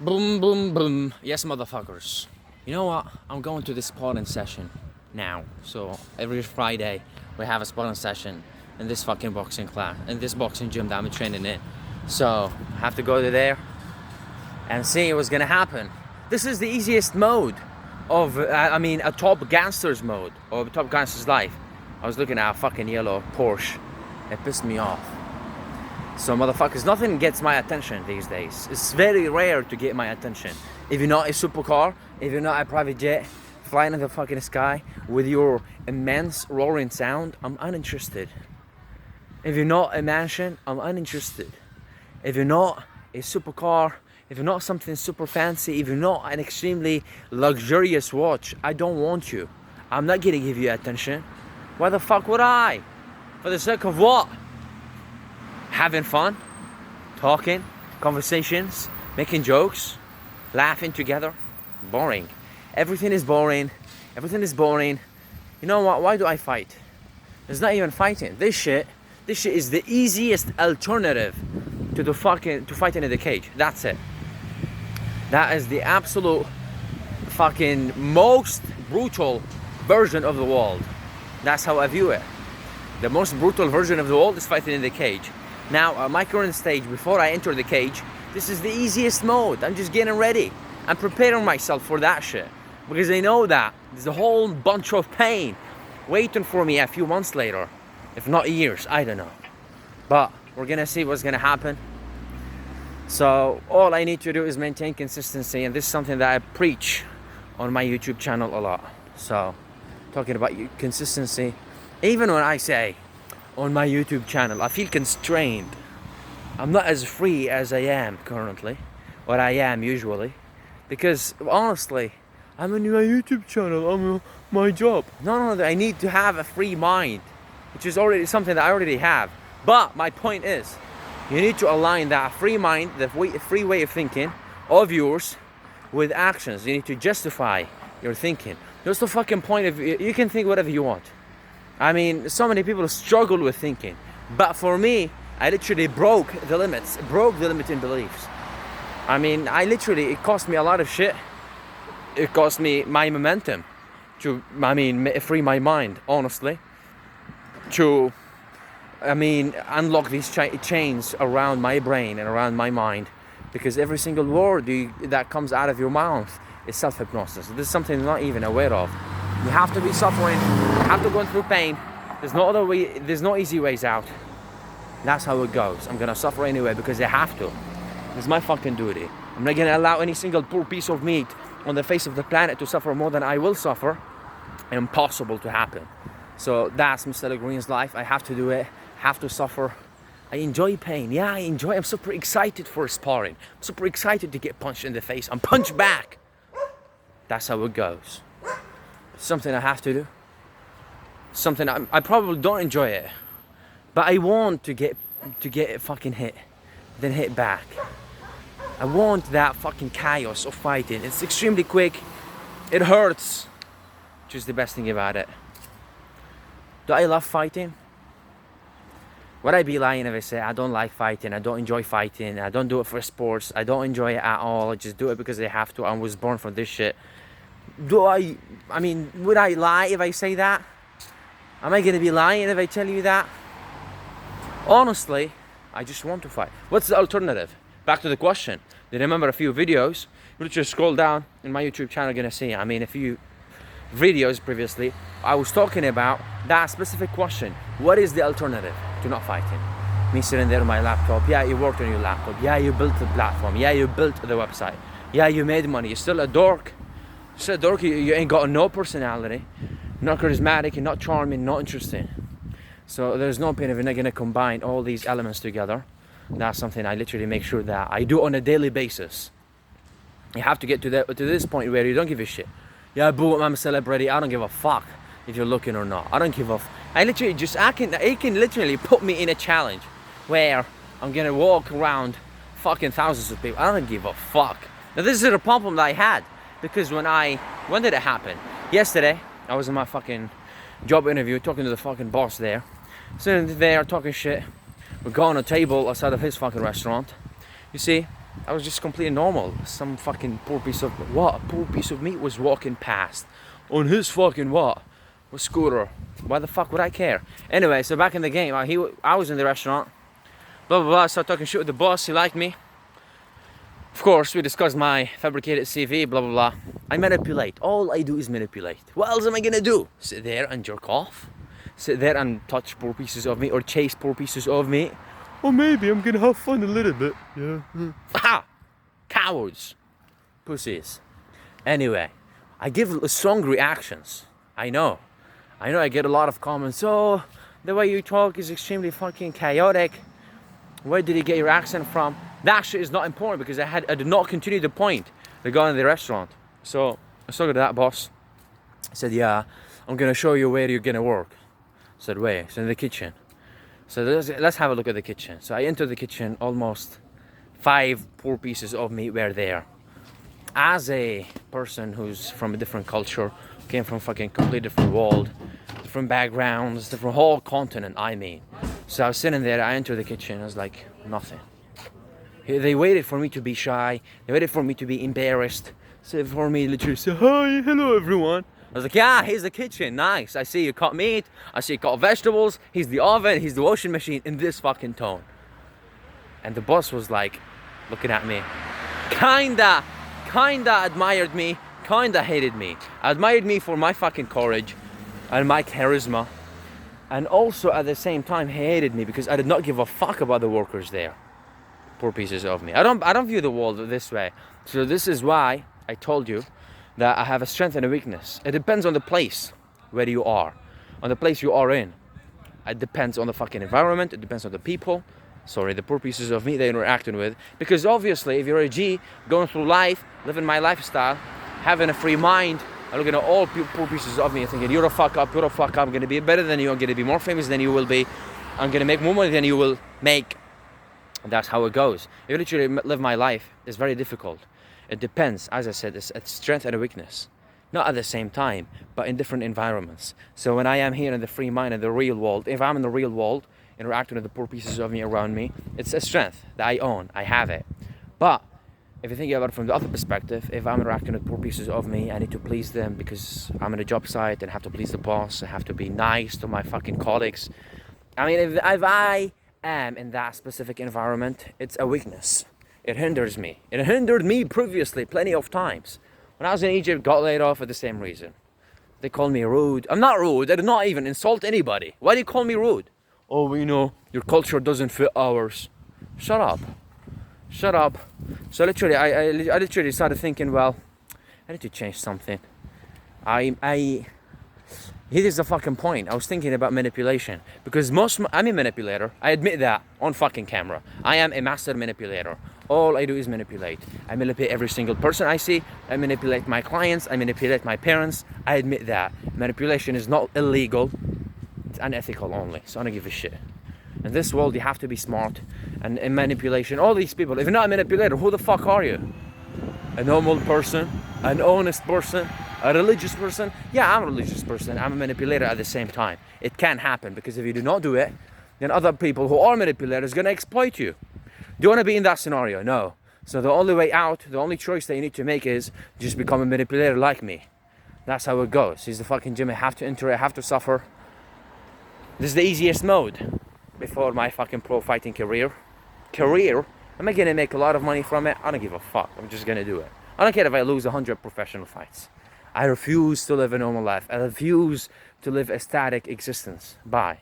Boom, boom, boom. Yes, motherfuckers. You know what? I'm going to this sparring session now. So every Friday we have a sparring session in this fucking boxing class, in this boxing gym that I'm training in. So I have to go to there and see what's gonna happen. This is the easiest mode of, a top gangster's mode, or a top gangster's life. I was looking at a fucking yellow Porsche. It pissed me off. So motherfuckers, nothing gets my attention these days. It's very rare to get my attention. If you're not a supercar, if you're not a private jet flying in the fucking sky with your immense roaring sound, I'm uninterested. If you're not a mansion, I'm uninterested. If you're not a supercar, if you're not something super fancy, if you're not an extremely luxurious watch, I don't want you. I'm not gonna give you attention. Why the fuck would I? For the sake of what? Having fun, talking, conversations, making jokes, laughing together. Boring. Everything is boring. Everything is boring. You know what? Why do I fight? It's not even fighting. This shit is the easiest alternative to fighting in the cage. That's it. That is the absolute fucking most brutal version of the world. That's how I view it. The most brutal version of the world is fighting in the cage. Now, at my current stage, before I enter the cage, this is the easiest mode. I'm just getting ready. I'm preparing myself for that shit. Because I know that there's a whole bunch of pain waiting for me a few months later. If not years, I don't know. But we're gonna see what's gonna happen. So all I need to do is maintain consistency, and this is something that I preach on my YouTube channel a lot. So, talking about consistency, even when I say on my YouTube channel, I feel constrained. I'm not as free as I am currently, or I am usually, because honestly, I'm in my YouTube channel, I'm my job. No, I need to have a free mind, which is already something that I already have. But my point is, you need to align that free mind, the free way of thinking of yours, with actions. You need to justify your thinking. That's the fucking point of you can think whatever you want. I mean, so many people struggle with thinking. But for me, I literally broke the limiting beliefs. I mean, it cost me a lot of shit. It cost me my momentum to, free my mind, honestly. To, unlock these chains around my brain and around my mind. Because every single word that comes out of your mouth is self-hypnosis. This is something I'm not even aware of. You have to be suffering, you have to go through pain. There's no other way, there's no easy ways out. That's how it goes. I'm gonna suffer anyway because I have to. It's my fucking duty. I'm not gonna allow any single poor piece of meat on the face of the planet to suffer more than I will suffer. Impossible to happen. So that's Mr. Green's life. I have to do it, have to suffer. I enjoy pain. Yeah, I'm super excited for sparring. I'm super excited to get punched in the face. I'm punched back. That's how it goes. Something I have to do. Something I probably don't enjoy it, but I want to get fucking hit, then hit back. I want that fucking chaos of fighting. It's extremely quick. It hurts, which is the best thing about it. Do I love fighting? Would I be lying if I say I don't like fighting, I don't enjoy fighting, I don't do it for sports, I don't enjoy it at all, I just do it because I have to, I was born for this shit? Would I lie if I say that? Am I gonna be lying if I tell you that? Honestly, I just want to fight. What's the alternative? Back to the question. Do you remember a few videos? You just scroll down in my YouTube channel, you're gonna see, a few videos previously, I was talking about that specific question. What is the alternative to not fighting? Me sitting there on my laptop. Yeah, you worked on your laptop. Yeah, you built the platform. Yeah, you built the website. Yeah, you made money. You're still a dork. You're still a dork. You ain't got no personality. Not charismatic, you're not charming, not interesting. So there's no point if you're not gonna combine all these elements together. That's something I literally make sure that I do on a daily basis. You have to get to this point where you don't give a shit. Yeah, boo, I'm a celebrity. I don't give a fuck if you're looking or not. I don't give a it can literally put me in a challenge where I'm gonna walk around fucking thousands of people. I don't give a fuck. Now this is a problem that I had because when did it happen? Yesterday, I was in my fucking job interview talking to the fucking boss there. Sitting there talking shit. We go on a table outside of his fucking restaurant. You see, I was just completely normal. Some fucking poor piece of what? A poor piece of meat was walking past on his fucking what? A scooter. Why the fuck would I care? Anyway, so back in the game, I was in the restaurant. Blah blah blah. I started talking shit with the boss. He liked me. Of course, we discussed my fabricated CV. Blah blah blah. I manipulate. All I do is manipulate. What else am I gonna do? Sit there and jerk off? Sit there and touch poor pieces of meat or chase poor pieces of meat? Or maybe I'm gonna have fun a little bit. Yeah. Ha! Cowards. Pussies. Anyway, I give strong reactions. I know I get a lot of comments. Oh, the way you talk is extremely fucking chaotic. Where did you get your accent from? That shit is not important because I did not continue the point regarding the restaurant. So I was talking to that boss. I said, yeah, I'm gonna show you where you're gonna work. I said, where? It's in the kitchen. So let's have a look at the kitchen. So I entered the kitchen, almost 5 poor pieces of meat were there. As a person who's from a different culture, came from fucking completely different world, different backgrounds, different whole continent, I mean. So I was sitting there, I entered the kitchen, I was like, nothing. They waited for me to be shy, they waited for me to be embarrassed, so for me literally say, hi, hello everyone. I was like, yeah, here's the kitchen, nice. I see you cut meat, I see you cut vegetables, here's the oven, here's the washing machine, in this fucking tone. And the boss was like, looking at me, kinda admired me, kinda hated me. Admired me for my fucking courage and my charisma. And also at the same time hated me because I did not give a fuck about the workers there. Poor pieces of me. I don't view the world this way. So this is why I told you that I have a strength and a weakness. It depends on the place where you are, on the place you are in. It depends on the fucking environment, it depends on the people. The poor pieces of meat they're interacting with. Because obviously, if you're a G, going through life, living my lifestyle, having a free mind, and looking at all poor pieces of me and thinking, you're a fuck up, I'm gonna be better than you, I'm gonna be more famous than you will be, I'm gonna make more money than you will make. And that's how it goes. If you literally live my life, it's very difficult. It depends, as I said, it's strength and a weakness. Not at the same time, but in different environments. So when I am here in the free mind, in the real world, if I'm in the real world, interacting with the poor pieces of me around me, it's a strength that I own, I have it. But if you think about it from the other perspective, if I'm interacting with poor pieces of me, I need to please them because I'm in a job site and have to please the boss, I have to be nice to my fucking colleagues. I mean, if I am in that specific environment, it's a weakness. It hinders me. It hindered me previously plenty of times. When I was in Egypt, got laid off for the same reason. They called me rude. I'm not rude, I did not even insult anybody. Why do you call me rude? Oh, we know your culture doesn't fit ours. Shut up. So literally, I literally started thinking, well, I need to change something. Here is the fucking point. I was thinking about manipulation because I'm a manipulator. I admit that on fucking camera. I am a master manipulator. All I do is manipulate. I manipulate every single person I see. I manipulate my clients. I manipulate my parents. I admit that. Manipulation is not illegal. It's unethical only. So I don't give a shit. In this world, you have to be smart. And in manipulation, all these people, if you're not a manipulator, who the fuck are you? A normal person? An honest person? A religious person? Yeah, I'm a religious person. I'm a manipulator at the same time. It can happen because if you do not do it, then other people who are manipulators are going to exploit you. Do you want to be in that scenario? No. So the only way out, the only choice that you need to make is just become a manipulator like me. That's how it goes. He's the fucking gym. I have to enter it. I have to suffer. This is the easiest mode before my fucking pro fighting career. Am I going to make a lot of money from it? I don't give a fuck. I'm just going to do it. I don't care if I lose 100 professional fights. I refuse to live a normal life. I refuse to live a static existence. Bye.